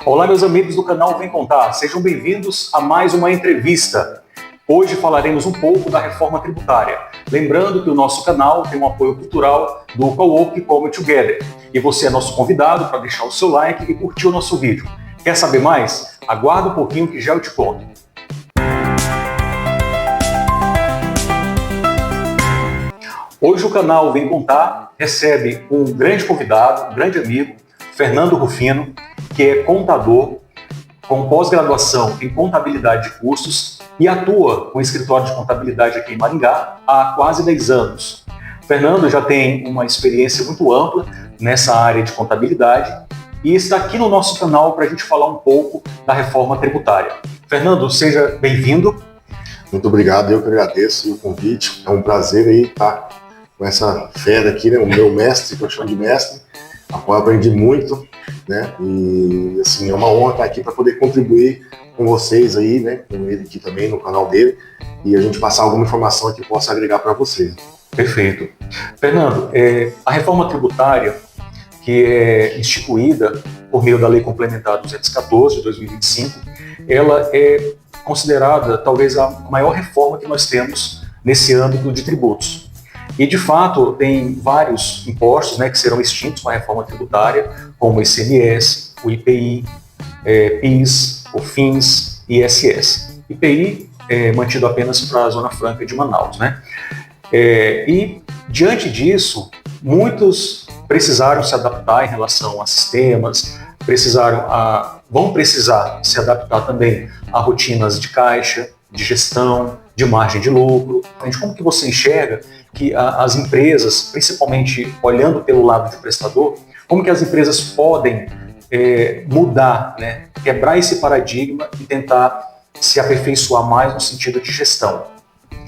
Olá, meus amigos do canal Vem Contar, sejam bem-vindos a mais uma entrevista. Hoje falaremos um pouco da reforma tributária. Lembrando que o nosso canal tem um apoio cultural do Cowork Come Together. E você é nosso convidado para deixar o seu like e curtir o nosso vídeo. Quer saber mais? Aguarda um pouquinho que já eu te conto. Hoje o canal Vem Contar recebe um grande convidado, um grande amigo, Fernando Rufino, que é contador, com pós-graduação em contabilidade de custos e atua com escritório de contabilidade aqui em Maringá há quase 10 anos. Fernando já tem uma experiência muito ampla nessa área de contabilidade e está aqui no nosso canal para a gente falar um pouco da reforma tributária. Fernando, seja bem-vindo. Muito obrigado, eu que agradeço o convite. É um prazer aí estar com essa fera aqui, né? O meu mestre, que eu chamo de mestre, a qual eu aprendi muito, né? E assim, é uma honra estar aqui para poder contribuir com vocês aí, né? Com ele aqui também no canal dele, e a gente passar alguma informação que possa agregar para vocês. Perfeito. Fernando, a reforma tributária, que é instituída por meio da Lei Complementar 214 de 2025, ela é considerada talvez a maior reforma que nós temos nesse âmbito de tributos. E, de fato, tem vários impostos, né, que serão extintos com a reforma tributária, como o ICMS, o IPI, PIS, COFINS e ISS. IPI é mantido apenas para a Zona Franca de Manaus, né? E, diante disso, muitos precisaram se adaptar em relação a sistemas, vão precisar se adaptar também a rotinas de caixa, de gestão, de margem de lucro. Como que você enxerga que as empresas, principalmente olhando pelo lado de prestador, como que as empresas podem mudar, né, quebrar esse paradigma e tentar se aperfeiçoar mais no sentido de gestão?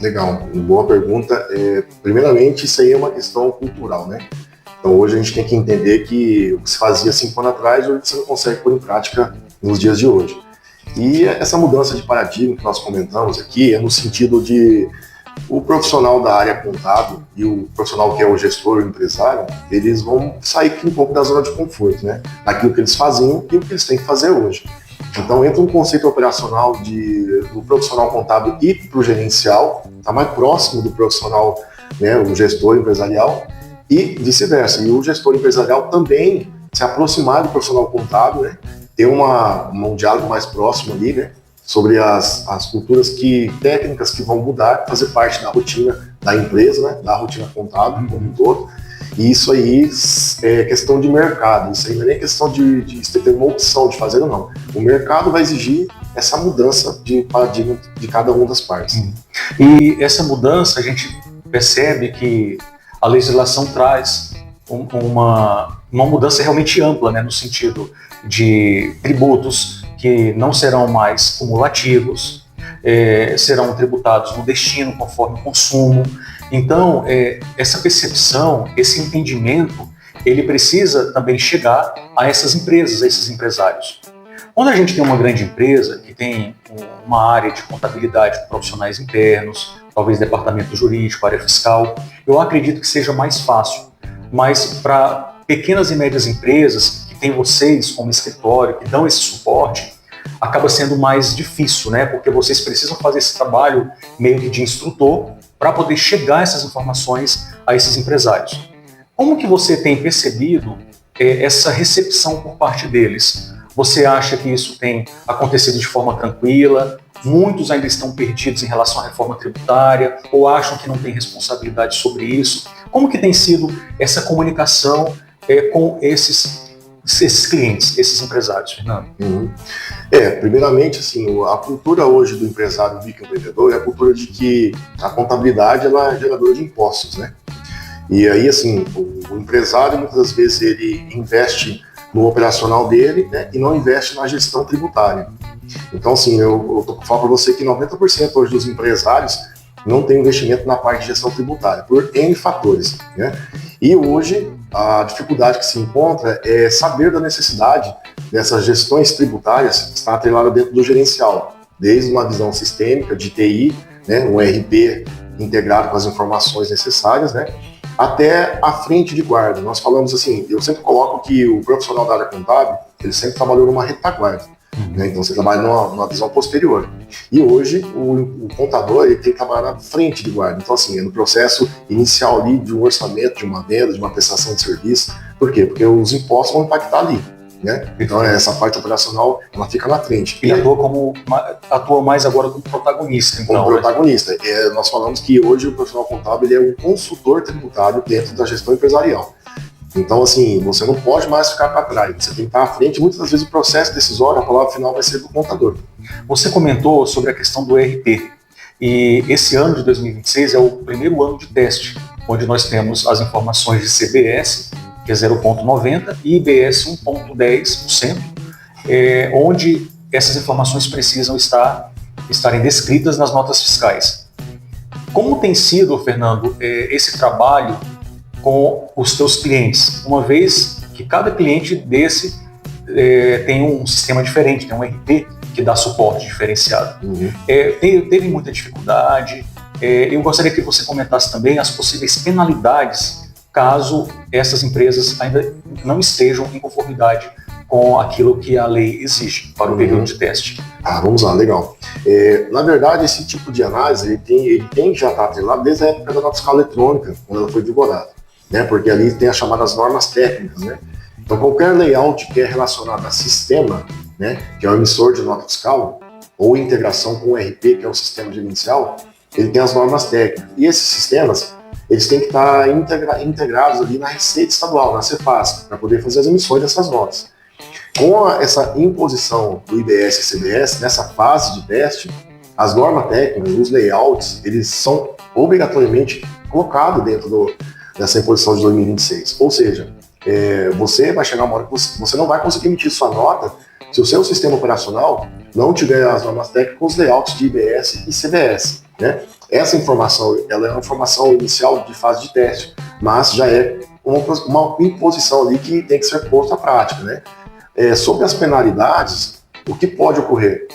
Legal, boa pergunta. Primeiramente, isso aí é uma questão cultural, né? Então hoje a gente tem que entender que o que se fazia 5 anos atrás, hoje você não consegue pôr em prática nos dias de hoje. E essa mudança de paradigma que nós comentamos aqui é no sentido de o profissional da área contábil e o profissional que é o gestor, o empresário, eles vão sair um pouco da zona de conforto, né? Daquilo que eles faziam e o que eles têm que fazer hoje. Então entra um conceito operacional do profissional contábil e para o gerencial, está mais próximo do profissional, né, o gestor empresarial, e vice-versa. E o gestor empresarial também se aproximar do profissional contábil, né? Ter um diálogo mais próximo ali, né? Sobre as culturas técnicas que vão mudar, fazer parte da rotina da empresa, né? Da rotina contábil como um todo. E isso aí é questão de mercado, isso aí não é nem questão de ter uma opção de fazer ou não. O mercado vai exigir essa mudança de paradigma de cada uma das partes. E essa mudança, a gente percebe que a legislação traz uma mudança realmente ampla, né, no sentido de tributos que não serão mais cumulativos, serão tributados no destino, conforme o consumo. Então, essa percepção, esse entendimento, ele precisa também chegar a essas empresas, a esses empresários. Quando a gente tem uma grande empresa que tem uma área de contabilidade com profissionais internos, talvez departamento jurídico, área fiscal, eu acredito que seja mais fácil. Mas para pequenas e médias empresas que têm vocês como escritório, que dão esse suporte, acaba sendo mais difícil, né? Porque vocês precisam fazer esse trabalho meio que de instrutor para poder chegar essas informações a esses empresários. Como que você tem percebido essa recepção por parte deles? Você acha que isso tem acontecido de forma tranquila? Muitos ainda estão perdidos em relação à reforma tributária ou acham que não tem responsabilidade sobre isso? Como que tem sido essa comunicação com esses clientes, esses empresários, Fernando? Primeiramente, assim, a cultura hoje do empresário microempreendedor é a cultura de que a contabilidade ela é geradora de impostos, né? E aí, assim, o empresário muitas vezes ele investe no operacional dele, né, e não investe na gestão tributária. Então, assim, eu falo para você que 90% hoje dos empresários não tem investimento na parte de gestão tributária, por N fatores, né? E hoje, a dificuldade que se encontra é saber da necessidade dessas gestões tributárias que está atrelada dentro do gerencial, desde uma visão sistêmica de TI, né, um ERP integrado com as informações necessárias, né, até a frente de guarda. Nós falamos assim, eu sempre coloco que o profissional da área contábil, ele sempre trabalhou numa retaguarda. Né? Então você trabalha numa visão posterior. E hoje o contador ele tem que trabalhar na frente de guarda. Então assim, é no processo inicial ali de um orçamento, de uma venda, de uma prestação de serviço. Por quê? Porque os impostos vão impactar ali. Né? Então essa parte operacional ela fica na frente. E atua mais agora como protagonista. Então, como protagonista. Nós falamos que hoje o profissional contábil ele é um consultor tributário dentro da gestão empresarial. Então, assim, você não pode mais ficar para trás, você tem que estar à frente. Muitas das vezes o processo decisório, a palavra final vai ser do contador. Você comentou sobre a questão do ERP, e esse ano de 2026 é o primeiro ano de teste, onde nós temos as informações de CBS, que é 0,90, e IBS 1,10%, onde essas informações precisam estarem descritas nas notas fiscais. Como tem sido, Fernando, esse trabalho com os teus clientes, uma vez que cada cliente desse tem um sistema diferente, tem um ERP que dá suporte diferenciado. Teve muita dificuldade. Eu gostaria que você comentasse também as possíveis penalidades caso essas empresas ainda não estejam em conformidade com aquilo que a lei exige para o período de teste. Vamos lá, legal. Na verdade, esse tipo de análise ele tem já está atrelado desde a época da nota fiscal eletrônica, quando ela foi vigorada. Né, porque ali tem as chamadas normas técnicas, né? Então qualquer layout que é relacionado a sistema, né, que é o emissor de nota fiscal, ou integração com o ERP, que é o sistema gerencial, ele tem as normas técnicas. E esses sistemas, eles têm que estar integrados ali na Receita Estadual, na Cefaz, para poder fazer as emissões dessas notas. Com essa imposição do IBS e CBS, nessa fase de teste, as normas técnicas, os layouts, eles são obrigatoriamente colocados dentro dessa imposição de 2026. Ou seja, você vai chegar uma hora que você não vai conseguir emitir sua nota se o seu sistema operacional não tiver as normas técnicas com os layouts de IBS e CBS. Né? Essa informação ela é uma informação inicial de fase de teste, mas já é uma imposição ali que tem que ser posta à prática. Né? Sobre as penalidades, o que pode ocorrer?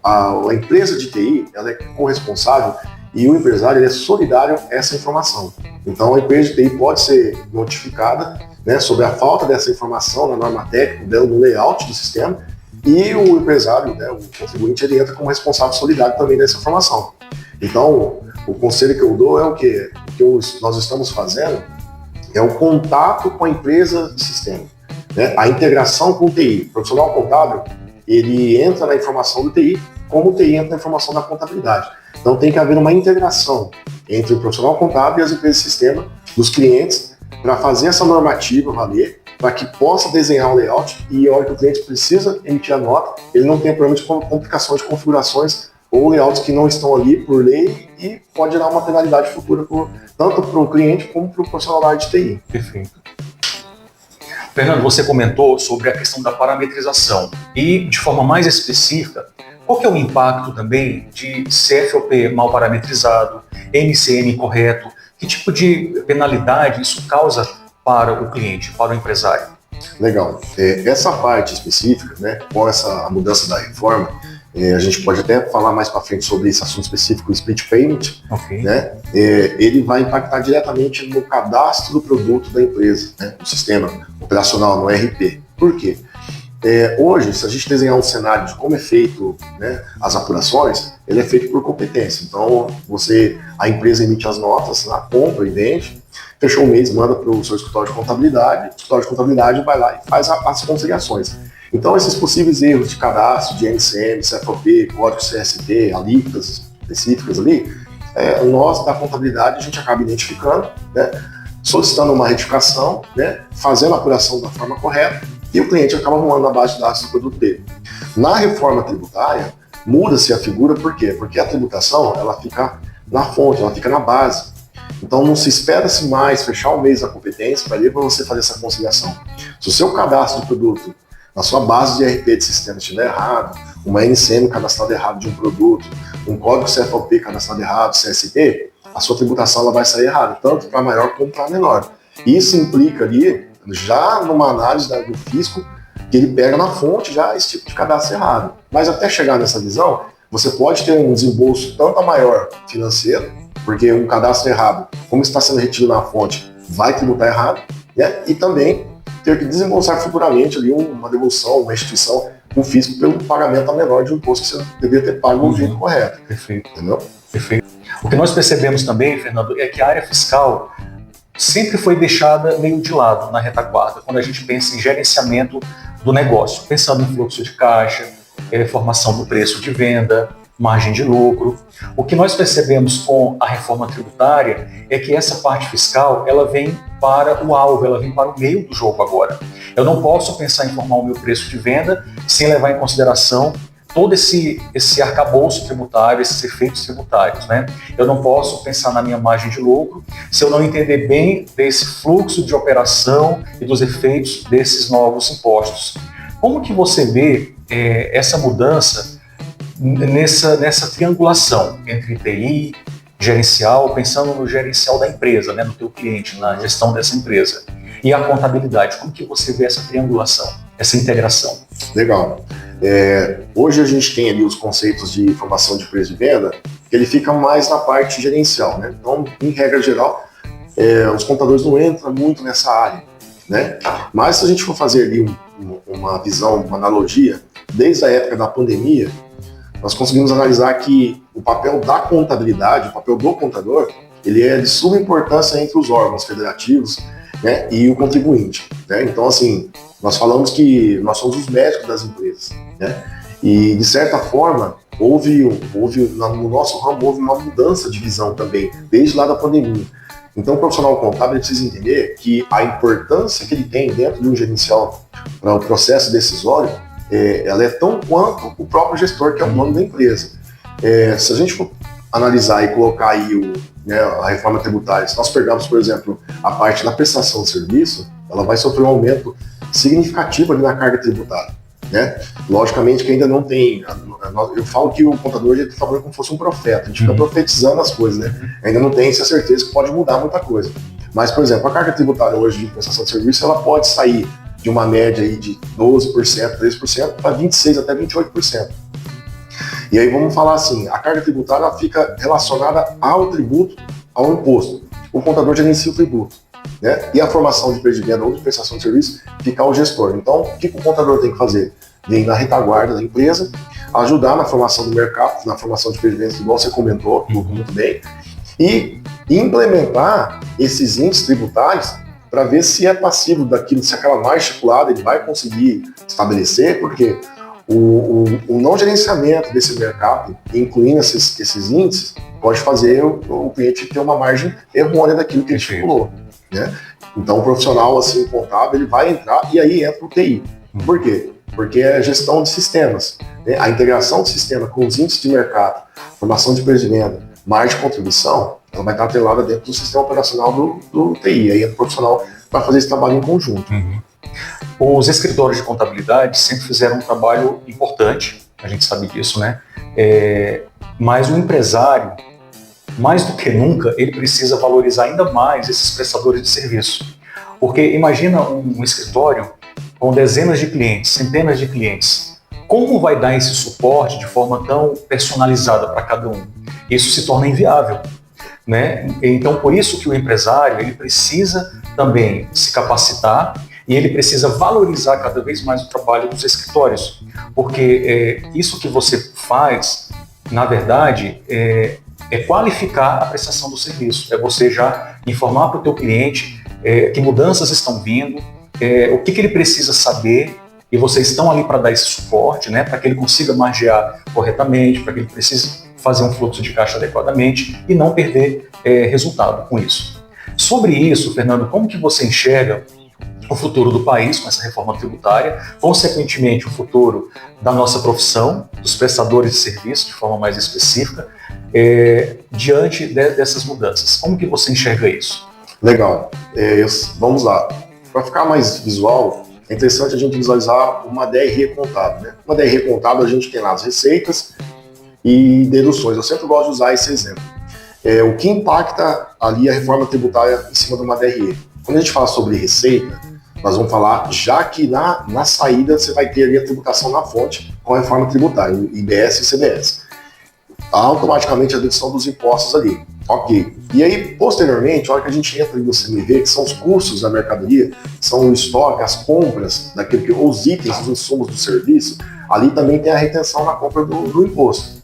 A empresa de TI ela é corresponsável e o empresário ele é solidário a essa informação. Então a empresa de TI pode ser notificada, né, sobre a falta dessa informação na norma técnica, no layout do sistema, e o empresário, né, o contribuinte, ele entra como responsável solidário também dessa informação. Então o conselho que eu dou é o quê? O que nós estamos fazendo é o contato com a empresa de sistema, né, a integração com o TI. O profissional contábil, ele entra na informação do TI, como o TI entra na informação da contabilidade. Então tem que haver uma integração entre o profissional contábil e as empresas de sistema dos clientes para fazer essa normativa valer, para que possa desenhar o layout e a hora que o cliente precisa emitir a nota, ele não tenha problema de complicações de configurações ou layouts que não estão ali por lei e pode gerar uma penalidade futura tanto para o cliente como para o profissional da área de TI. Perfeito. Fernando, você comentou sobre a questão da parametrização e, de forma mais específica, qual que é o impacto também de CFOP mal parametrizado, MCM incorreto? Que tipo de penalidade isso causa para o cliente, para o empresário? Legal. Essa parte específica, né, com a mudança da reforma, a gente pode até falar mais para frente sobre esse assunto específico, o split payment, okay. Né, ele vai impactar diretamente no cadastro do produto da empresa, né, no sistema operacional, no ERP. Por quê? Hoje, se a gente desenhar um cenário de como é feito, né, as apurações, ele é feito por competência. Então, a empresa emite as notas, compra e vende, fechou o mês, manda para o seu escritório de contabilidade, o escritório de contabilidade vai lá e faz as conciliações. Então, esses possíveis erros de cadastro, de NCM, CFOP, código CST, alíquotas específicas ali, nós da contabilidade a gente acaba identificando, né, solicitando uma retificação, né, fazendo a apuração da forma correta, e o cliente acaba arrumando a base de dados do produto dele. Na reforma tributária, muda-se a figura, por quê? Porque a tributação, ela fica na fonte, ela fica na base. Então não se espera-se mais fechar um mês da competência para você fazer essa conciliação. Se o seu cadastro do produto, na sua base de ERP de sistema estiver errado, uma NCM cadastrada errado de um produto, um código CFOP cadastrado errado, CST, a sua tributação ela vai sair errada, tanto para maior como para menor. Isso implica ali, já numa análise do fisco, que ele pega na fonte já esse tipo de cadastro errado. Mas até chegar nessa visão, você pode ter um desembolso tanto a maior financeiro, porque um cadastro errado, como está sendo retido na fonte, vai tributar errado, né? E também ter que desembolsar futuramente ali uma devolução, uma instituição, um fisco pelo pagamento a menor de um imposto que você deveria ter pago no jeito correto. Perfeito. Entendeu? Perfeito. O que nós percebemos também, Fernando, é que a área fiscal sempre foi deixada meio de lado na retaguarda, quando a gente pensa em gerenciamento do negócio, pensando em fluxo de caixa, formação do preço de venda, margem de lucro. O que nós percebemos com a reforma tributária é que essa parte fiscal, ela vem para o alvo, ela vem para o meio do jogo agora. Eu não posso pensar em formar o meu preço de venda sem levar em consideração todo esse arcabouço tributário, esses efeitos tributários, né? Eu não posso pensar na minha margem de lucro se eu não entender bem desse fluxo de operação e dos efeitos desses novos impostos. Como que você vê essa mudança nessa triangulação entre TI, gerencial, pensando no gerencial da empresa, né, no teu cliente, na gestão dessa empresa, e a contabilidade? Como que você vê essa triangulação, essa integração? Legal. Hoje a gente tem ali os conceitos de informação de preço de venda, que ele fica mais na parte gerencial, né? Então, em regra geral, os contadores não entram muito nessa área, né? Mas se a gente for fazer ali uma visão, uma analogia, desde a época da pandemia, nós conseguimos analisar que o papel da contabilidade, o papel do contador, ele é de suma importância entre os órgãos federativos, né, e o contribuinte, né? Então, assim, nós falamos que nós somos os médicos das empresas, né? E, de certa forma, no nosso ramo, houve uma mudança de visão também, desde lá da pandemia. Então, o profissional contábil precisa entender que a importância que ele tem dentro de um gerencial para o processo decisório, ela é tão quanto o próprio gestor, que é o dono da empresa. Se a gente for analisar e colocar aí a reforma tributária, se nós pegarmos, por exemplo, a parte da prestação de serviço, ela vai sofrer um aumento significativo ali na carga tributária, né? Logicamente que ainda não tem, eu falo que o contador está trabalhando como se fosse um profeta, a gente fica profetizando as coisas, né? Ainda não tem essa certeza que pode mudar muita coisa. Mas, por exemplo, a carga tributária hoje de prestação de serviço, ela pode sair de uma média aí de 12%, 13% para 26% até 28%. E aí vamos falar assim, a carga tributária ela fica relacionada ao tributo, ao imposto. O contador gerencia o tributo, né? E a formação de preço de venda ou de prestação de serviço fica ao gestor. Então, o que o contador tem que fazer? Vem na retaguarda da empresa, ajudar na formação do mercado, na formação de preço de venda, igual você comentou muito bem, e implementar esses índices tributários para ver se é passivo daquilo, se aquela margem estipulada ele vai conseguir estabelecer, porque o não gerenciamento desse mercado, incluindo esses índices, pode fazer o cliente ter uma margem errônea daquilo que ele estipulou, né? Então, o profissional assim, contábil, ele vai entrar e aí entra o TI. Por quê? Porque é a gestão de sistemas, né? A integração do sistema com os índices de mercado, formação de preço de venda, margem de contribuição, ela vai estar atrelada dentro do sistema operacional do TI. Aí entra o profissional para fazer esse trabalho em conjunto. Os escritórios de contabilidade sempre fizeram um trabalho importante, a gente sabe disso, né? Mas o empresário, mais do que nunca, ele precisa valorizar ainda mais esses prestadores de serviço. Porque imagina um escritório com dezenas de clientes, centenas de clientes. Como vai dar esse suporte de forma tão personalizada para cada um? Isso se torna inviável, né? Então, por isso que o empresário ele precisa também se capacitar e ele precisa valorizar cada vez mais o trabalho dos escritórios, porque isso que você faz, na verdade, é qualificar a prestação do serviço, é você já informar para o teu cliente que mudanças estão vindo, o que ele precisa saber, e vocês estão ali para dar esse suporte, né, para que ele consiga margear corretamente, para que ele precise fazer um fluxo de caixa adequadamente e não perder resultado com isso. Sobre isso, Fernando, como que você enxerga o futuro do país com essa reforma tributária, consequentemente o futuro da nossa profissão, dos prestadores de serviço, de forma mais específica, diante dessas mudanças? Como que você enxerga isso? Legal. Vamos lá. Para ficar mais visual, é interessante a gente visualizar uma DRE contábil, né? Uma DRE contábil, a gente tem lá as receitas e deduções. Eu sempre gosto de usar esse exemplo. O que impacta ali a reforma tributária em cima de uma DRE? Quando a gente fala sobre receita, nós vamos falar já que na saída você vai ter ali a tributação na fonte com a reforma tributária, IBS e CBS. automaticamente a dedução dos impostos ali. Ok. E aí, posteriormente, a hora que a gente entra no CMV, que são os custos da mercadoria, são o estoque, as compras, os itens, os insumos do serviço, ali também tem a retenção na compra do imposto.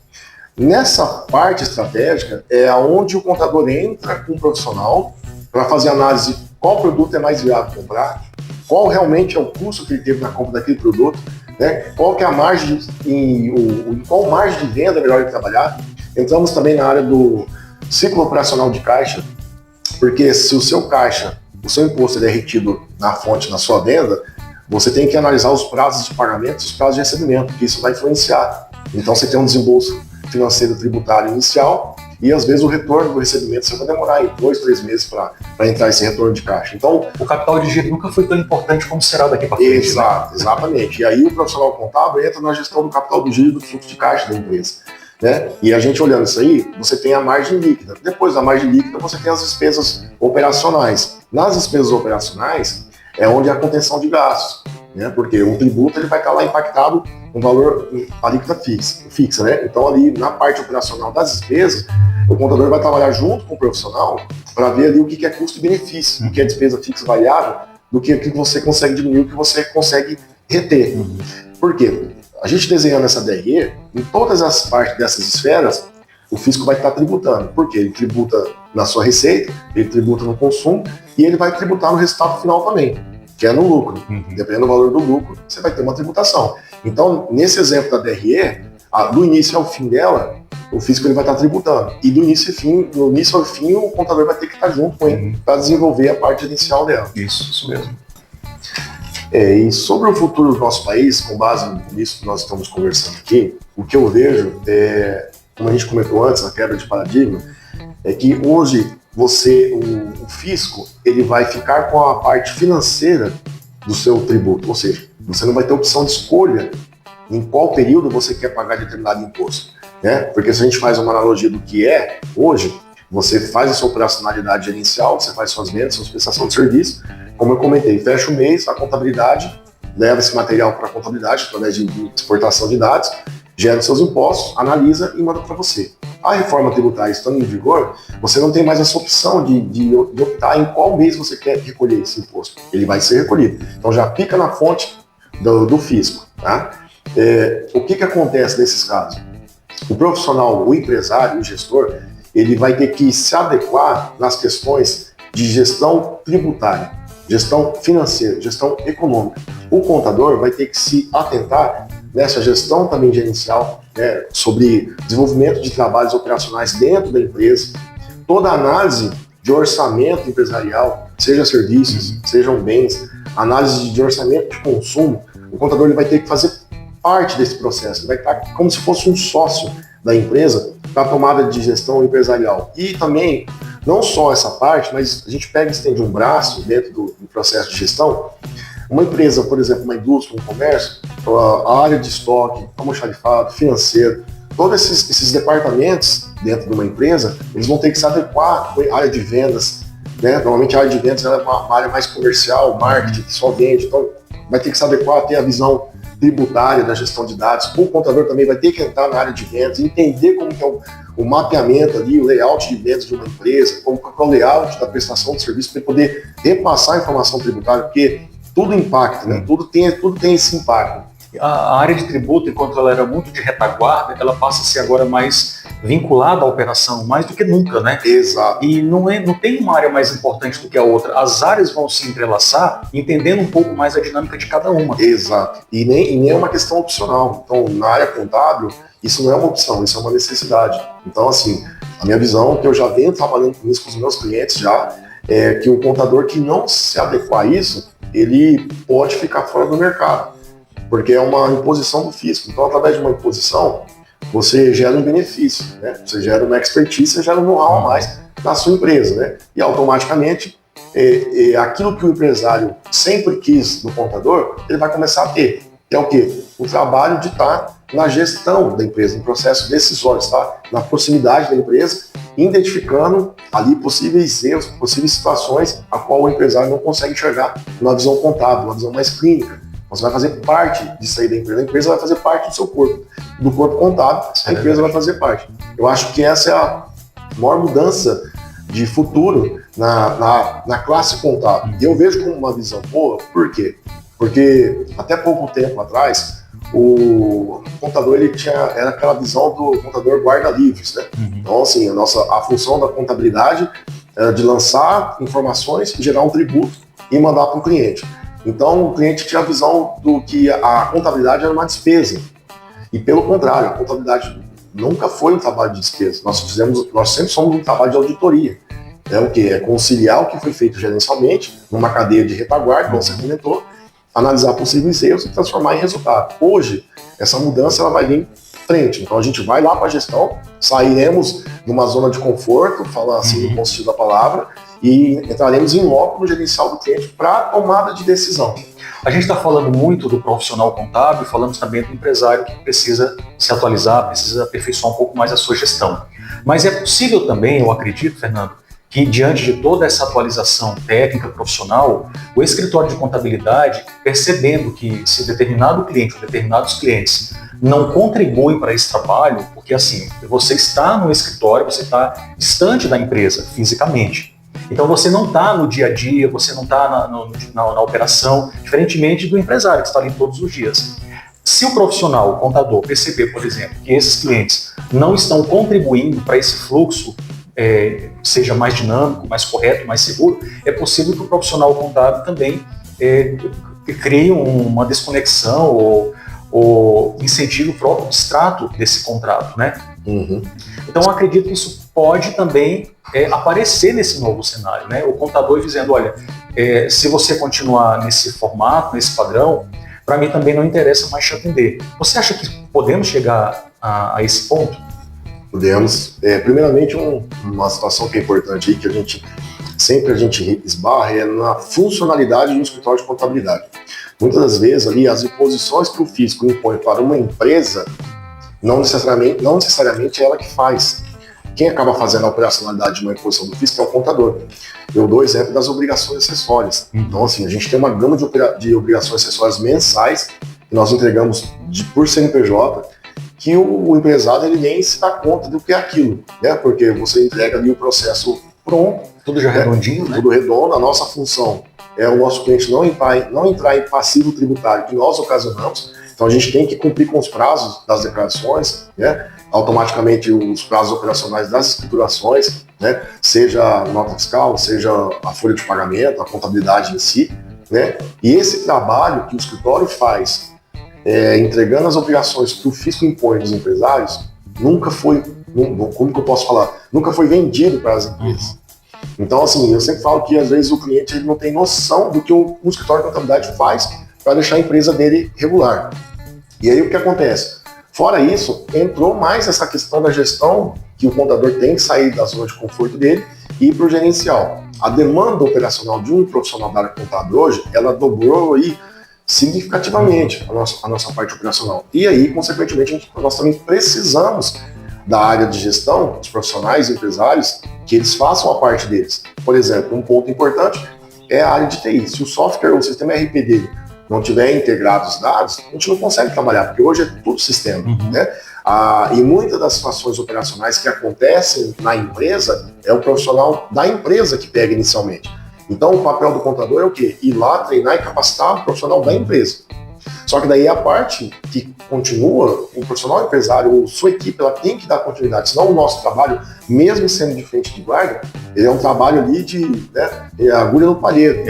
Nessa parte estratégica é onde o contador entra com o profissional para fazer análise de qual produto é mais viável comprar, qual realmente é o custo que ele teve na compra daquele produto, né? Qual que é a margem qual margem de venda é melhor ele trabalhar. Entramos também na área do ciclo operacional de caixa, porque se o seu caixa, o seu imposto ele é retido na fonte, na sua venda, você tem que analisar os prazos de pagamento, os prazos de recebimento, porque isso vai influenciar. Então você tem um desembolso financeiro tributário inicial e às vezes o retorno do recebimento você vai demorar em 2, 3 meses para entrar esse retorno de caixa. Então, o capital de giro nunca foi tão importante como será daqui para frente. Exato, né? Exatamente. E aí o profissional contábil entra na gestão do capital do giro e do fluxo de caixa da empresa. Né? E a gente olhando isso aí, você tem a margem líquida. Depois da margem líquida, você tem as despesas operacionais. Nas despesas operacionais é onde há a contenção de gastos, né? Porque o tributo ele vai estar lá impactado no valor alíquota fixa, né? Então ali na parte operacional das despesas, o contador vai trabalhar junto com o profissional para ver ali o que é custo e benefício, o que é despesa fixa variável, do que você consegue diminuir, o que você consegue reter. Por quê? A gente desenhando essa DRE, em todas as partes dessas esferas, o fisco vai estar tributando. Por quê? Ele tributa na sua receita, ele tributa no consumo e ele vai tributar no resultado final também, que é no lucro. Dependendo do valor do lucro, você vai ter uma tributação. Então, nesse exemplo da DRE, do início ao fim dela, o fisco ele vai estar tributando. E do início ao fim, o contador vai ter que estar junto com ele para desenvolver a parte inicial dela. Isso mesmo. E sobre o futuro do nosso país, com base nisso que nós estamos conversando aqui, o que eu vejo, como a gente comentou antes, a quebra de paradigma, é que hoje o fisco ele vai ficar com a parte financeira do seu tributo, ou seja, você não vai ter opção de escolha em qual período você quer pagar determinado imposto, né? Porque se a gente faz uma analogia do que é hoje, você faz a sua operacionalidade gerencial, você faz suas vendas, sua prestação de serviço, como eu comentei, fecha o mês, a contabilidade leva esse material para a contabilidade através de exportação de dados, gera os seus impostos, analisa e manda para você. A reforma tributária estando em vigor, você não tem mais essa opção de optar em qual mês você quer recolher esse imposto. Ele vai ser recolhido. Então já fica na fonte do fisco. Tá? O que acontece nesses casos? O profissional, o empresário, o gestor, ele vai ter que se adequar nas questões de gestão tributária, gestão financeira, gestão econômica. O contador vai ter que se atentar nessa gestão também gerencial, né, sobre desenvolvimento de trabalhos operacionais dentro da empresa, toda a análise de orçamento empresarial, seja serviços, sejam bens, análise de orçamento de consumo. O contador ele vai ter que fazer parte desse processo, ele vai estar como se fosse um sócio da empresa para a tomada de gestão empresarial. E também, não só essa parte, mas a gente pega e estende um braço dentro do processo de gestão. Uma empresa, por exemplo, uma indústria, um comércio, a área de estoque, almoxarifado, financeiro, todos esses departamentos dentro de uma empresa, eles vão ter que se adequar à área de vendas, né? Normalmente a área de vendas ela é uma área mais comercial, marketing, que só vende, então vai ter que se adequar a ter a visão tributária da gestão de dados. O contador também vai ter que entrar na área de vendas, entender como que é o mapeamento ali, o layout de vendas de uma empresa, como que é o layout da prestação de serviço para poder repassar a informação tributária, porque tudo impacta, né? Tudo tem esse impacto. A área de tributo, enquanto ela era muito de retaguarda, ela passa a ser agora mais vinculada à operação, mais do que nunca, né? Exato. E não tem uma área mais importante do que a outra. As áreas vão se entrelaçar, entendendo um pouco mais a dinâmica de cada uma. Exato. E nem é uma questão opcional. Então, na área contábil, isso não é uma opção, isso é uma necessidade. Então, assim, a minha visão, que eu já venho trabalhando com isso com os meus clientes já, é que o contador que não se adequar a isso, ele pode ficar fora do mercado, porque é uma imposição do fisco. Então, através de uma imposição, você gera um benefício, né? Você gera uma expertise, você gera um know-how a mais na sua empresa, né? E automaticamente, aquilo que o empresário sempre quis do contador, ele vai começar a ter. Que é o quê? O trabalho de estar na gestão da empresa, no processo decisório, tá? Na proximidade da empresa, identificando ali possíveis erros, possíveis situações a qual o empresário não consegue enxergar numa visão contábil, uma visão mais clínica. Você vai fazer parte disso aí da empresa. A empresa vai fazer parte do seu corpo, do corpo contábil. A empresa vai fazer parte. Eu acho que essa é a maior mudança de futuro na classe contábil. E eu vejo como uma visão boa. Por quê? Porque até pouco tempo atrás, o contador era aquela visão do contador guarda-livros, né? Então, assim, a função da contabilidade era de lançar informações, gerar um tributo e mandar para o cliente. Então, o cliente tinha a visão do que a contabilidade era uma despesa. E, pelo contrário, a contabilidade nunca foi um trabalho de despesa. Nós sempre somos um trabalho de auditoria. É o quê? É conciliar o que foi feito gerencialmente, numa cadeia de retaguarda, como você comentou, analisar possíveis erros e transformar em resultado. Hoje, essa mudança ela vai vir em frente. Então, a gente vai lá para a gestão, sairemos de uma zona de conforto, falando assim no bom sentido da palavra, e entraremos em loco no gerencial do cliente para tomada de decisão. A gente está falando muito do profissional contábil, falamos também do empresário que precisa se atualizar, precisa aperfeiçoar um pouco mais a sua gestão. Mas é possível também, eu acredito, Fernando, que diante de toda essa atualização técnica, profissional, o escritório de contabilidade, percebendo que se determinado cliente ou determinados clientes não contribuem para esse trabalho, porque assim, você está no escritório, você está distante da empresa fisicamente. Então você não está no dia a dia, você não está na operação, diferentemente do empresário que está ali todos os dias. Se o profissional, o contador, perceber, por exemplo, que esses clientes não estão contribuindo para esse fluxo, seja mais dinâmico, mais correto, mais seguro, é possível que o profissional contábil também crie uma desconexão ou incentive o próprio distrato desse contrato, né? Então eu acredito que isso pode também aparecer nesse novo cenário, né? O contador dizendo, olha, se você continuar nesse formato, nesse padrão, para mim também não interessa mais te atender. Você acha que podemos chegar a esse ponto? Podemos. Primeiramente, uma situação que é importante aí, que a gente esbarra, é na funcionalidade do escritório de contabilidade. Muitas das vezes ali as imposições que o fisco impõe para uma empresa, não necessariamente é ela que faz. Quem acaba fazendo a operacionalidade de uma imposição do fisco é o contador. Eu dou exemplo das obrigações acessórias. Então, assim, a gente tem uma gama de obrigações acessórias mensais que nós entregamos por CNPJ, que o empresário ele nem se dá conta do que é aquilo, né? Porque você entrega ali o processo pronto. Tudo já redondinho, né? Tudo redondo. A nossa função é o nosso cliente não entrar em passivo tributário que nós ocasionamos. Então a gente tem que cumprir com os prazos das declarações, né? Automaticamente os prazos operacionais das escriturações, né? Seja a nota fiscal, seja a folha de pagamento, a contabilidade em si, né? E esse trabalho que o escritório faz, entregando as obrigações que o fisco impõe dos empresários, nunca foi vendido para as empresas. Então, assim, eu sempre falo que às vezes o cliente ele não tem noção do que um escritório de contabilidade faz para deixar a empresa dele regular. E aí o que acontece? Fora isso, entrou mais essa questão da gestão, que o contador tem que sair da zona de conforto dele e ir para o gerencial. A demanda operacional de um profissional da área contábil hoje, ela dobrou aí significativamente a nossa parte operacional. E aí, consequentemente, nós também precisamos da área de gestão, dos profissionais, empresários, que eles façam a parte deles. Por exemplo, um ponto importante é a área de TI. Se o software ou o sistema RP dele não tiver integrado os dados, a gente não consegue trabalhar, porque hoje é tudo sistema, né? E muitas das situações operacionais que acontecem na empresa é o profissional da empresa que pega inicialmente. Então, o papel do contador é o quê? Ir lá, treinar e capacitar o profissional da empresa. Só que daí a parte que continua, o profissional empresário ou sua equipe, ela tem que dar continuidade. Senão o nosso trabalho, mesmo sendo de frente de guarda, ele é um trabalho ali de agulha no palheiro.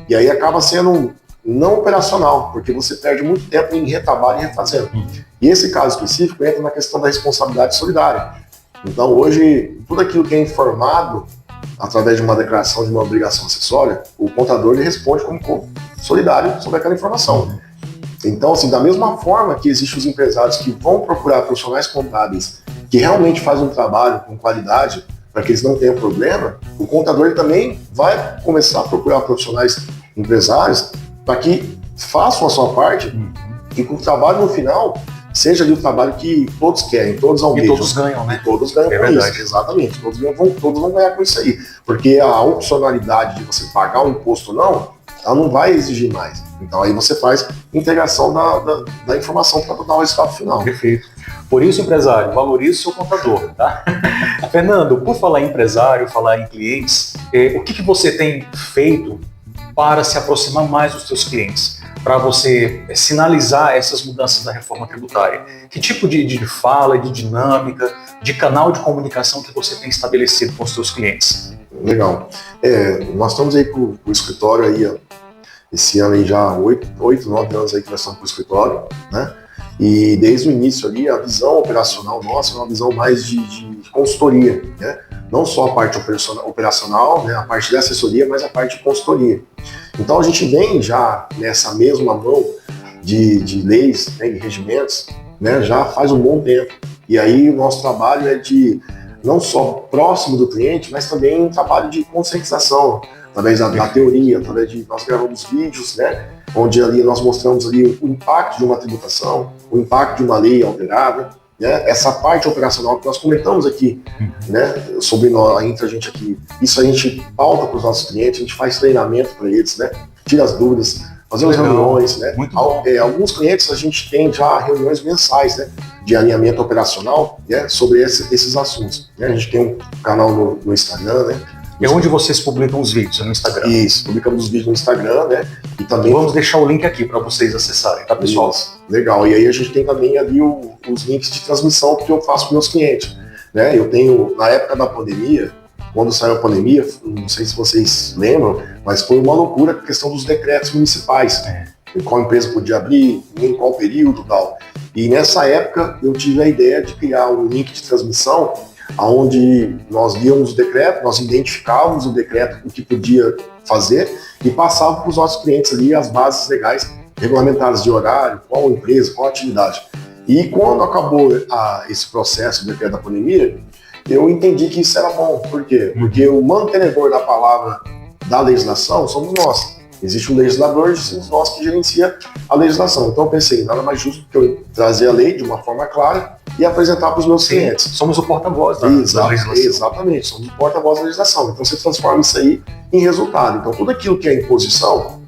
E aí acaba sendo não operacional, porque você perde muito tempo em retrabalho e refazendo. E esse caso específico entra na questão da responsabilidade solidária. Então hoje, tudo aquilo que é informado através de uma declaração de uma obrigação acessória, o contador ele responde como solidário sobre aquela informação. Então, assim, da mesma forma que existem os empresários que vão procurar profissionais contábeis que realmente fazem um trabalho com qualidade para que eles não tenham problema, o contador ele também vai começar a procurar profissionais empresários para que façam a sua parte e que o trabalho no final seja ali o trabalho que todos querem, todos almejam. E todos ganham, né? E todos ganham com isso, exatamente. Todos vão ganhar com isso aí. Porque a opcionalidade de você pagar o imposto ou não, ela não vai exigir mais. Então aí você faz integração da informação para dar o resultado final. Perfeito. Por isso, empresário, valorize o seu contador, tá? Fernando, por falar em empresário, falar em clientes, o que você tem feito para se aproximar mais dos seus clientes? Para você sinalizar essas mudanças da reforma tributária? Que tipo de fala, de dinâmica, de canal de comunicação que você tem estabelecido com os seus clientes? Legal. Nós estamos aí com o escritório aí, ó, esse ano aí já 8, 9 anos aí que nós estamos com o escritório, né? E desde o início ali, a visão operacional nossa é uma visão mais de consultoria, né? Não só a parte operacional, né? A parte de assessoria, mas a parte de consultoria. Então a gente vem já nessa mesma mão de leis, né, de regimentos, né, já faz um bom tempo. E aí o nosso trabalho é de não só próximo do cliente, mas também um trabalho de conscientização, através da teoria, através de nós gravamos vídeos, né, onde ali nós mostramos ali o impacto de uma tributação, o impacto de uma lei alterada, né, essa parte operacional que nós comentamos aqui, né, sobre entre a gente aqui. Isso a gente pauta para os nossos clientes, a gente faz treinamento para eles, né, tira as dúvidas, fazemos reuniões, né. Alguns clientes a gente tem já reuniões mensais, né, de alinhamento operacional, né, sobre esses assuntos. Né. A gente tem um canal no Instagram, né. É onde vocês publicam os vídeos, no Instagram? Isso, publicamos os vídeos no Instagram, né? E também vamos deixar o link aqui para vocês acessarem, tá, pessoal? Isso, legal. E aí a gente tem também ali os links de transmissão que eu faço para meus clientes, né? Eu tenho, na época da pandemia, quando saiu a pandemia, não sei se vocês lembram, mas foi uma loucura a questão dos decretos municipais. Em qual empresa podia abrir, em qual período e tal. E nessa época eu tive a ideia de criar um link de transmissão onde nós líamos o decreto, nós identificávamos o decreto, o que podia fazer e passávamos para os nossos clientes ali as bases legais regulamentadas de horário, qual empresa, qual atividade. E quando acabou esse processo do decreto da pandemia, eu entendi que isso era bom. Por quê? Porque o mantenedor da palavra da legislação somos nós. Existe um legislador e somos nós que gerencia a legislação. Então eu pensei, nada mais justo que eu trazer a lei de uma forma clara e apresentar para os meus clientes. Somos o porta-voz da legislação. Exatamente, somos o porta-voz da legislação. Então você transforma isso aí em resultado. Então tudo aquilo que é imposição,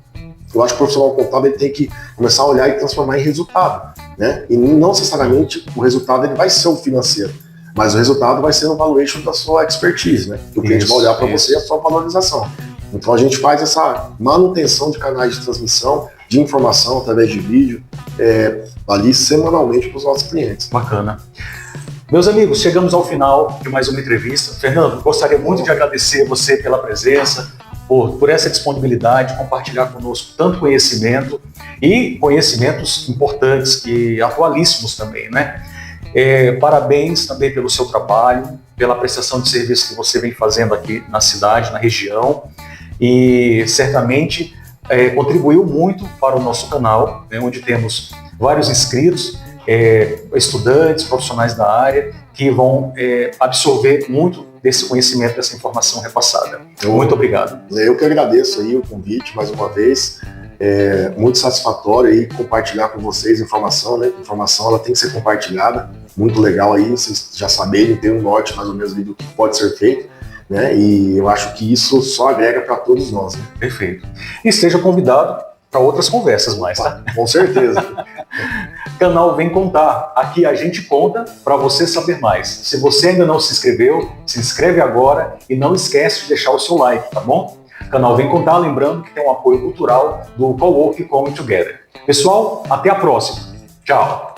eu acho que o profissional contábil ele tem que começar a olhar e transformar em resultado, né? E não necessariamente o resultado ele vai ser o financeiro, mas o resultado vai ser o valuation da sua expertise, né? Que o cliente vai olhar para você e a sua valorização. Então a gente faz essa manutenção de canais de transmissão, de informação através de vídeo, ali semanalmente para os nossos clientes. Bacana. Meus amigos, chegamos ao final de mais uma entrevista. Fernando, gostaria muito de agradecer você pela presença, por essa disponibilidade de compartilhar conosco tanto conhecimento e conhecimentos importantes e atualíssimos também, né? Parabéns também pelo seu trabalho, pela prestação de serviço que você vem fazendo aqui na cidade, na região, e certamente contribuiu muito para o nosso canal, né, onde temos vários inscritos, estudantes, profissionais da área, que vão absorver muito desse conhecimento, dessa informação repassada. Muito obrigado. Eu que agradeço aí o convite mais uma vez. Muito satisfatório aí compartilhar com vocês informação, né? Informação ela tem que ser compartilhada. Muito legal aí, vocês já saberem, ter um norte mais ou menos do que pode ser feito, né? E eu acho que isso só agrega para todos nós, né? Perfeito. E esteja convidado para outras conversas mais, tá? Com certeza. Canal Vem Contar. Aqui a gente conta para você saber mais. Se você ainda não se inscreveu, se inscreve agora e não esquece de deixar o seu like, tá bom? Canal Vem Contar, lembrando que tem um apoio cultural do Cowork Coming Together. Pessoal, até a próxima. Tchau.